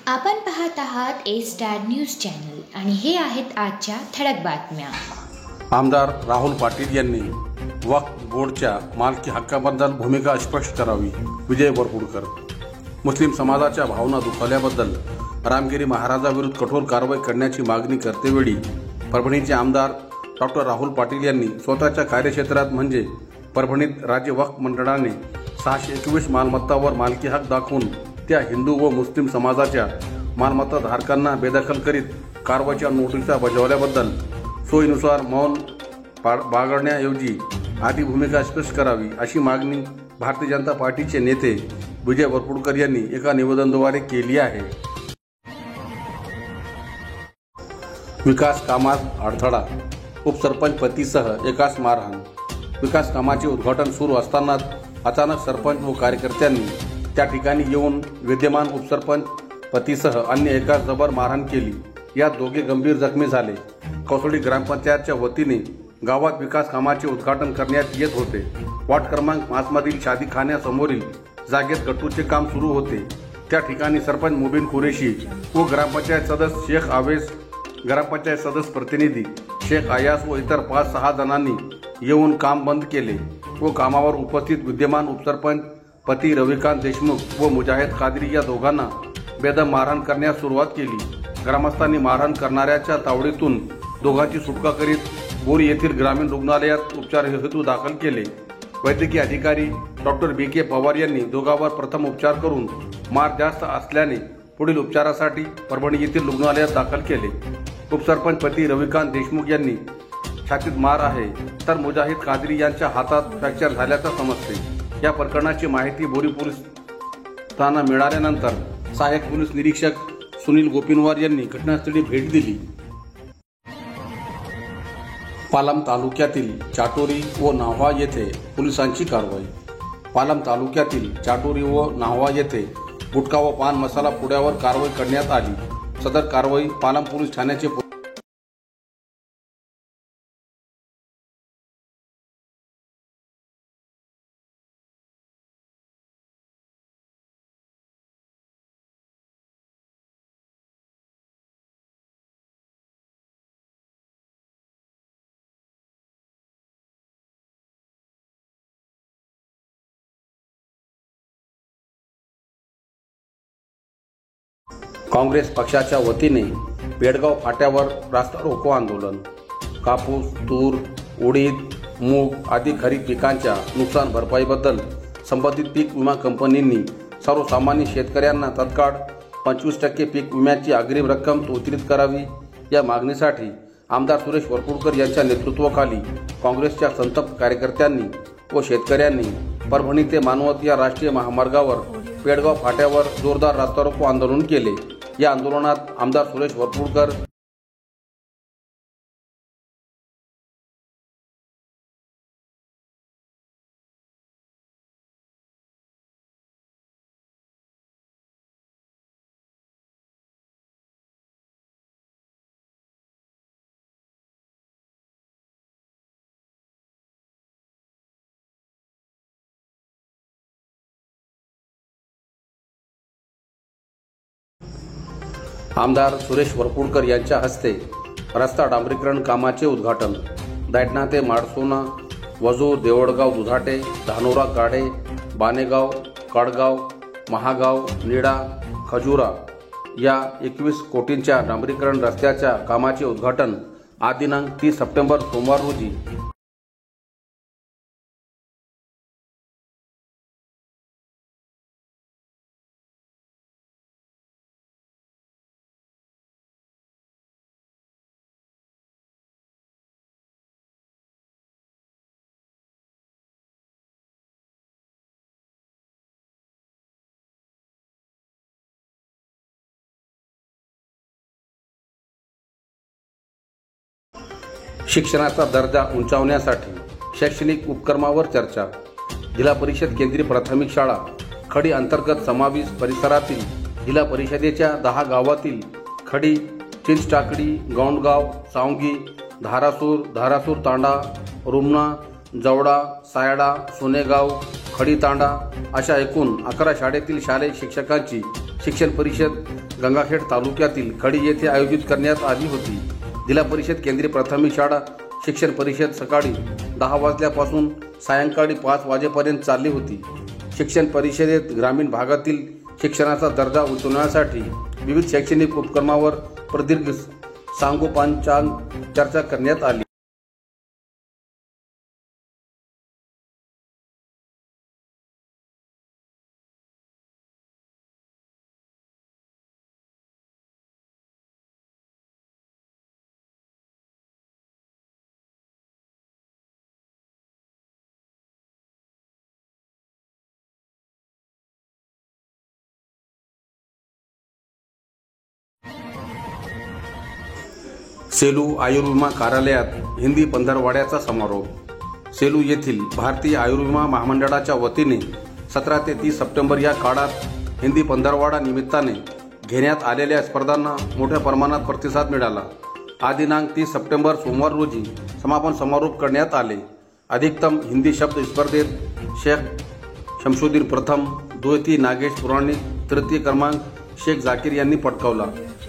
आपण पाहत आहात ए स्टार न्यूज चॅनल आणि हे आहेत आजच्या ठळक बातम्या. आमदार राहुल पाटील यांनी वक्फ बोर्डच्या मालकी हक्काबद्दल भूमिका स्पष्ट करावी. विजय वरपुडकर. मुस्लिम समाजाच्या भावना दुखावल्याबद्दल रामगिरी महाराजाविरुद्ध कठोर कारवाई करण्याची मागणी करतेवेळी परभणीचे आमदार डॉक्टर राहुल पाटील यांनी स्वतःच्या कार्यक्षेत्रात म्हणजे परभणीत राज्य वक्फ मंडळाने 621 मालमत्तावर मालकी हक दाखवून त्या हिंदू व मुस्लिम समाजाच्या मालमत्ता धारकांना बेदखल करीत कारवाईच्या नोटिसा बजावल्याबद्दल सोयीनुसार मौन बाळगण्याऐवजी आधी भूमिका स्पष्ट करावी अशी मागणी भारतीय जनता पार्टीचे नेते विजय वरपुडकर यांनी एका निवेदनाद्वारे केली आहे. विकास कामात अडथळा, उपसरपंच पतीसह एकास मारहाण. विकास कामाचे उद्घाटन सुरू असतानाच अचानक सरपंच व कार्यकर्त्यांनी त्या ठिकाणी येऊन विद्यमान उपसरपंच पतीसह अन्य एकास जबर मारहाण केली. यात दोघे गंभीर जखमी झाले. कौसडी ग्रामपंचायतच्या वतीने गावात विकास कामाचे उद्घाटन करण्यात येत होते. वार्ड क्रमांक 5 मधील शादीखान्यासमोरील जागेत गट्टूचे काम सुरू होते. त्या ठिकाणी सरपंच मुबीन कुरेशी व ग्रामपंचायत सदस्य शेख आवेस, ग्रामपंचायत सदस्य प्रतिनिधी शेख आयास व इतर 5-6 जणांनी येऊन काम बंद केले व कामावर उपस्थित विद्यमान उपसरपंच पती रविकांत देशमुख व मुजाहिद कादरी या दोघांना बेदम मारहाण करण्यास सुरुवात केली. ग्रामस्थांनी मारहाण करणाऱ्याच्या तावडीतून दोघांची सुटका करीत बोरी येथील ग्रामीण रुग्णालयात उपचार हेतू दाखल केले. वैद्यकीय अधिकारी डॉक्टर BK पवार यांनी दोघांवर प्रथम उपचार करून मार जास्त असल्याने पुढील उपचारासाठी परभणी येथील रुग्णालयात दाखल केले. उपसरपंच पती रविकांत देशमुख यांनी छातीत मार आहे तर मुजाहिद कादरी यांच्या हातात फ्रॅक्चर झाल्याचं समजते. या प्रकरणाची माहिती बोरी पोलीस ठाणा मिळाल्यानंतर सहाय्यक पोलीस निरीक्षक सुनील गोपिनवार यांनी घटनास्थळी भेट दिली. पालम तालुक्यातील चाटोरी व नाव्हा येथे पोलिसांची कारवाई. पालम तालुक्यातील चाटोरी व नाव्हा येथे गुटखा व पान मसाला पुड्यावर कारवाई करण्यात आली. सदर कारवाई पालम पोलीस ठाण्याचे काँग्रेस पक्षाच्या वतीने पेडगाव फाट्यावर रास्ता रोको आंदोलन. कापूस, तूर, उडीद, मूग आदी खरीप पिकांच्या नुकसान भरपाईबद्दल संबंधित पीक विमा कंपनींनी सर्वसामान्य शेतकऱ्यांना तत्काळ 25% पीक विम्याची अग्रिम रक्कम वितरित करावी. या मागणीसाठी आमदार सुरेश वरपुडकर यांच्या नेतृत्वाखाली काँग्रेसच्या संतप्त कार्यकर्त्यांनी व शेतकऱ्यांनी परभणी ते मानवत या राष्ट्रीय महामार्गावर पेडगाव फाट्यावर जोरदार रास्ता रोको आंदोलन केले. या आंदोलनात आमदार सुरेश वरपुडकर, आमदार सुरेश वरपुडकर यांच्या हस्ते रस्ता डांबरीकरण कामाचे उद्घाटन. दैठणा ते माडसोना, वजूर, देवळगाव, दुधाटे, धानोरा, गाडे, बानेगाव, कडगाव, महागाव, निडा, खजुरा या 21 कोटींच्या डांबरीकरण रस्त्याच्या कामाचे उद्घाटन आज दिनांक 30 सप्टेंबर सोमवार रोजी शिक्षणाचा दर्जा उंचावण्यासाठी शैक्षणिक उपक्रमावर चर्चा. जिल्हा परिषद केंद्रीय प्राथमिक शाळा खडी अंतर्गत समावेश परिसरातील जिल्हा परिषदेच्या 10 गावातील खडी, चिंचटाकडी, गौंडगाव, सावंगी, धारासूर तांडा, रुमना, जवडा, सायडा, सोनेगाव, खडी तांडा अशा एकूण 11 शाळेतील शालेय शिक्षकांची शिक्षण परिषद गंगाखेड तालुक्यातील खडी येथे आयोजित करण्यात आली होती. जिल्हा परिषद केंद्रीय प्राथमिक शाळा शिक्षण परिषद सकाळी 10 वाजल्यापासून सायंकाळी 5 वाजेपर्यंत चालली होती. शिक्षण परिषदेत ग्रामीण भागातील शिक्षणाचा दर्जा उंचावण्यासाठी विविध शैक्षणिक उपक्रमावर प्रदीर्घ सांगोपांचान चर्चा करण्यात आली. सेलू आयुर्विमा कार्यालयात हिंदी पंधरवड्याचा समारोप. सेलू येथील भारतीय आयुर्विमा महामंडळाच्या वतीने 17 ते 30 सप्टेंबर या काळात हिंदी पंधरवडा निमित्ताने घेण्यात आलेल्या स्पर्धांना मोठ्या प्रमाणात प्रतिसाद मिळाला. आज दिनांक 30 सप्टेंबर सोमवार रोजी समापन समारोप करण्यात आले. अधिकतम हिंदी शब्द स्पर्धेत शेख शमशुद्दीन प्रथम, द्वितीय नागेश पुराणिक, तृतीय क्रमांक शेख जाकीर यांनी पटकावला.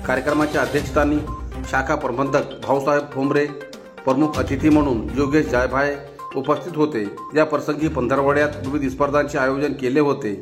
कार्यक्रमाच्या अध्यक्षस्थानी शाखा प्रबंधक भाऊसाहेब ठोंबरे, प्रमुख अतिथी म्हणून योगेश जायभाय उपस्थित होते. या प्रसंगी पंधरवड्यात विविध स्पर्धांचे आयोजन केले होते.